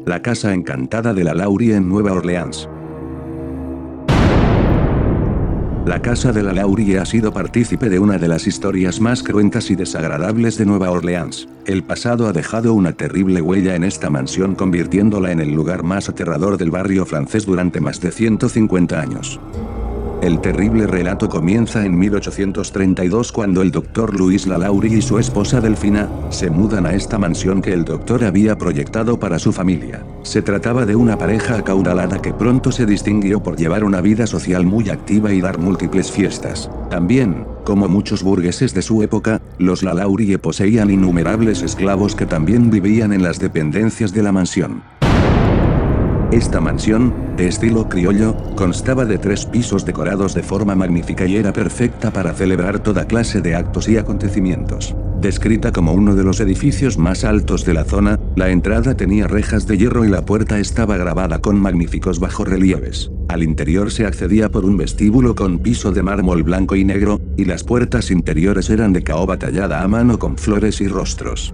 La casa encantada de la Laurie en Nueva Orleans. La casa de la Laurie ha sido partícipe de una de las historias más cruentas y desagradables de Nueva Orleans. El pasado ha dejado una terrible huella en esta mansión, convirtiéndola en el lugar más aterrador del barrio francés durante más de 150 años. El terrible relato comienza en 1832 cuando el Dr. Louis LaLaurie y su esposa Delphina se mudan a esta mansión que el doctor había proyectado para su familia. Se trataba de una pareja acaudalada que pronto se distinguió por llevar una vida social muy activa y dar múltiples fiestas. También, como muchos burgueses de su época, los LaLaurie poseían innumerables esclavos que también vivían en las dependencias de la mansión. Esta mansión, de estilo criollo, constaba de 3 pisos decorados de forma magnífica y era perfecta para celebrar toda clase de actos y acontecimientos. Descrita como uno de los edificios más altos de la zona, la entrada tenía rejas de hierro y la puerta estaba grabada con magníficos bajorrelieves. Al interior se accedía por un vestíbulo con piso de mármol blanco y negro, y las puertas interiores eran de caoba tallada a mano con flores y rostros.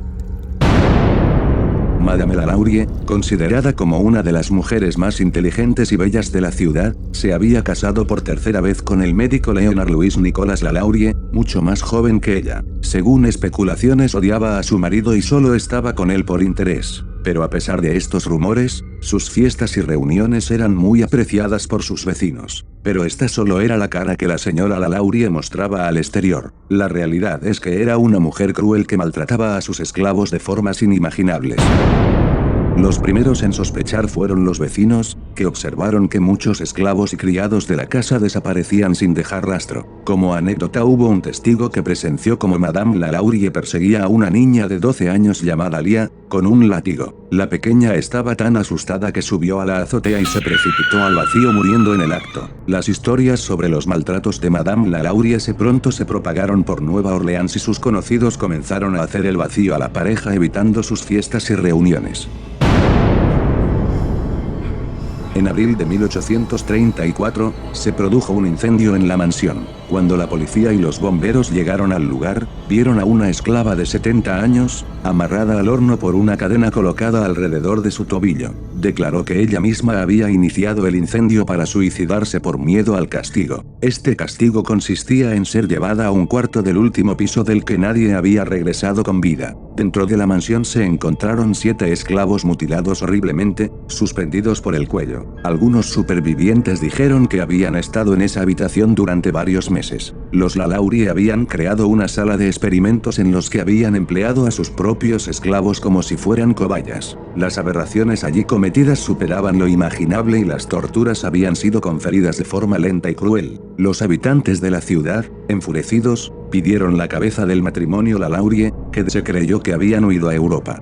Madame LaLaurie, considerada como una de las mujeres más inteligentes y bellas de la ciudad, se había casado por tercera vez con el médico Leonard Louis Nicolas LaLaurie, mucho más joven que ella. Según especulaciones, odiaba a su marido y solo estaba con él por interés. Pero a pesar de estos rumores, sus fiestas y reuniones eran muy apreciadas por sus vecinos. Pero esta solo era la cara que la señora LaLaurie mostraba al exterior. La realidad es que era una mujer cruel que maltrataba a sus esclavos de formas inimaginables. Los primeros en sospechar fueron los vecinos, que observaron que muchos esclavos y criados de la casa desaparecían sin dejar rastro. Como anécdota, hubo un testigo que presenció como Madame LaLaurie perseguía a una niña de 12 años llamada Lia, con un látigo. La pequeña estaba tan asustada que subió a la azotea y se precipitó al vacío muriendo en el acto. Las historias sobre los maltratos de Madame LaLaurie pronto se propagaron por Nueva Orleans y sus conocidos comenzaron a hacer el vacío a la pareja evitando sus fiestas y reuniones. En abril de 1834, se produjo un incendio en la mansión. Cuando la policía y los bomberos llegaron al lugar, vieron a una esclava de 70 años, amarrada al horno por una cadena colocada alrededor de su tobillo. Declaró que ella misma había iniciado el incendio para suicidarse por miedo al castigo. Este castigo consistía en ser llevada a un cuarto del último piso del que nadie había regresado con vida. Dentro de la mansión se encontraron 7 esclavos mutilados horriblemente, suspendidos por el cuello. Algunos supervivientes dijeron que habían estado en esa habitación durante varios meses. Los LaLaurie habían creado una sala de experimentos en los que habían empleado a sus propios esclavos como si fueran cobayas. Las aberraciones allí cometidas superaban lo imaginable y las torturas habían sido conferidas de forma lenta y cruel. Los habitantes de la ciudad, enfurecidos, pidieron la cabeza del matrimonio LaLaurie, que se creyó que habían huido a Europa.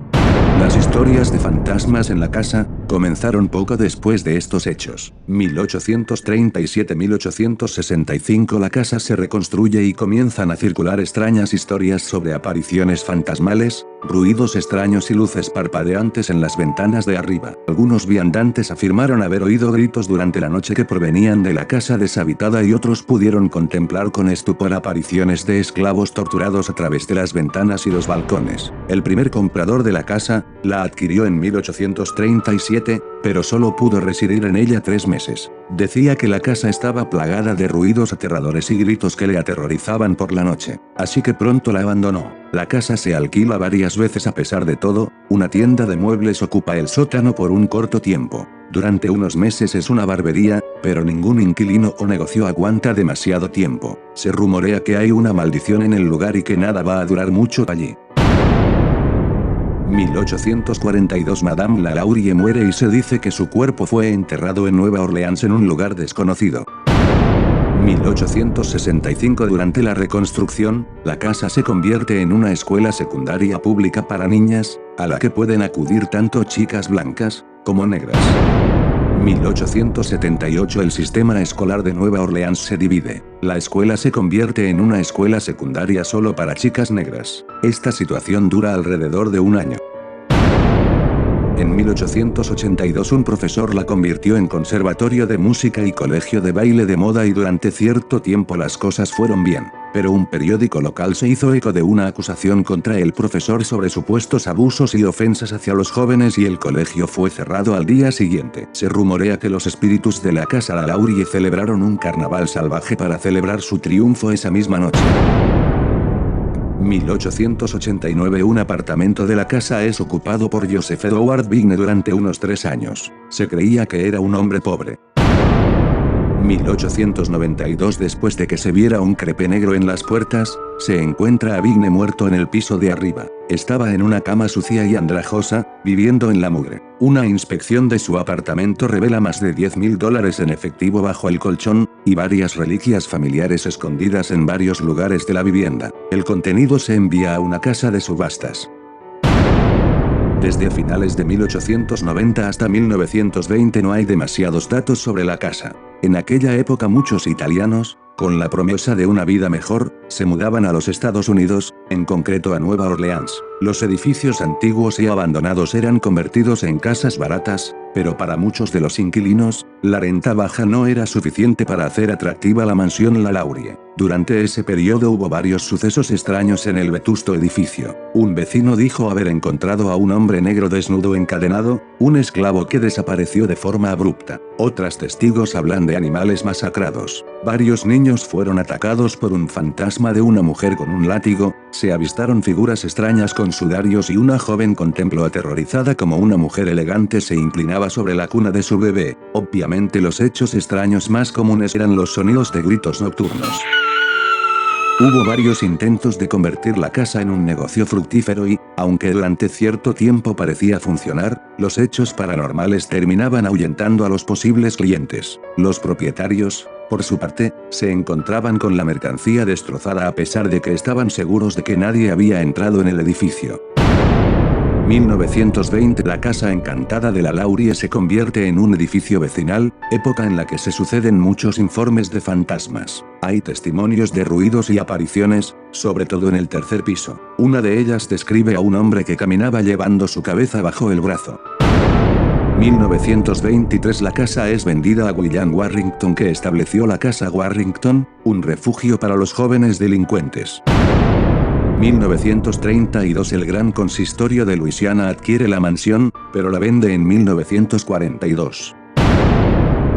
Las historias de fantasmas en la casa comenzaron poco después de estos hechos. 1837-1865 la casa se reconstruye y comienzan a circular extrañas historias sobre apariciones fantasmales, ruidos extraños y luces parpadeantes en las ventanas de arriba. Algunos viandantes afirmaron haber oído gritos durante la noche que provenían de la casa deshabitada y otros pudieron contemplar con estupor apariciones de esclavos torturados a través de las ventanas y los balcones. El primer comprador de la casa la adquirió en 1837, pero solo pudo residir en ella 3 meses. Decía que la casa estaba plagada de ruidos aterradores y gritos que le aterrorizaban por la noche, así que pronto la abandonó. La casa se alquila varias veces. A pesar de todo, una tienda de muebles ocupa el sótano por un corto tiempo. Durante unos meses es una barbería, pero ningún inquilino o negocio aguanta demasiado tiempo. Se rumorea que hay una maldición en el lugar y que nada va a durar mucho allí. 1842 Madame LaLaurie muere y se dice que su cuerpo fue enterrado en Nueva Orleans en un lugar desconocido. 1865 Durante la reconstrucción, la casa se convierte en una escuela secundaria pública para niñas, a la que pueden acudir tanto chicas blancas, como negras. 1878 El sistema escolar de Nueva Orleans se divide. La escuela se convierte en una escuela secundaria solo para chicas negras. Esta situación dura alrededor de un año. En 1882 un profesor la convirtió en conservatorio de música y colegio de baile de moda y durante cierto tiempo las cosas fueron bien. Pero un periódico local se hizo eco de una acusación contra el profesor sobre supuestos abusos y ofensas hacia los jóvenes y el colegio fue cerrado al día siguiente. Se rumorea que los espíritus de la casa La Laurie celebraron un carnaval salvaje para celebrar su triunfo esa misma noche. 1889 Un apartamento de la casa es ocupado por Joseph Edward Vigne durante unos 3 años. Se creía que era un hombre pobre. 1892 Después de que se viera un crepe negro en las puertas, se encuentra a Vigne muerto en el piso de arriba. Estaba en una cama sucia y andrajosa, viviendo en la mugre. Una inspección de su apartamento revela más de $10.000 en efectivo bajo el colchón, y varias reliquias familiares escondidas en varios lugares de la vivienda. El contenido se envía a una casa de subastas. Desde finales de 1890 hasta 1920 no hay demasiados datos sobre la casa. En aquella época muchos italianos, con la promesa de una vida mejor, se mudaban a los Estados Unidos, en concreto a Nueva Orleans. Los edificios antiguos y abandonados eran convertidos en casas baratas, pero para muchos de los inquilinos, la renta baja no era suficiente para hacer atractiva la mansión La Laurie. Durante ese periodo hubo varios sucesos extraños en el vetusto edificio. Un vecino dijo haber encontrado a un hombre negro desnudo encadenado, un esclavo que desapareció de forma abrupta. Otras testigos hablan de animales masacrados. Varios niños fueron atacados por un fantasma de una mujer con un látigo, se avistaron figuras extrañas con sudarios y una joven contempló aterrorizada como una mujer elegante se inclinaba sobre la cuna de su bebé. Obviamente los hechos extraños más comunes eran los sonidos de gritos nocturnos. Hubo varios intentos de convertir la casa en un negocio fructífero y, aunque durante cierto tiempo parecía funcionar, los hechos paranormales terminaban ahuyentando a los posibles clientes. Los propietarios, por su parte, se encontraban con la mercancía destrozada a pesar de que estaban seguros de que nadie había entrado en el edificio. 1920 La casa encantada de La Laurie se convierte en un edificio vecinal, época en la que se suceden muchos informes de fantasmas. Hay testimonios de ruidos y apariciones, sobre todo en el tercer piso. Una de ellas describe a un hombre que caminaba llevando su cabeza bajo el brazo. 1923 La casa es vendida a William Warrington, que estableció la Casa Warrington, un refugio para los jóvenes delincuentes. 1932 El Gran Consistorio de Luisiana adquiere la mansión, pero la vende en 1942.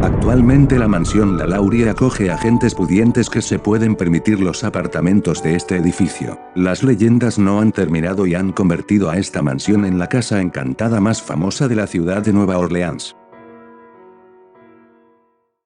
Actualmente la mansión La Laurie acoge a gentes pudientes que se pueden permitir los apartamentos de este edificio. Las leyendas no han terminado y han convertido a esta mansión en la casa encantada más famosa de la ciudad de Nueva Orleans.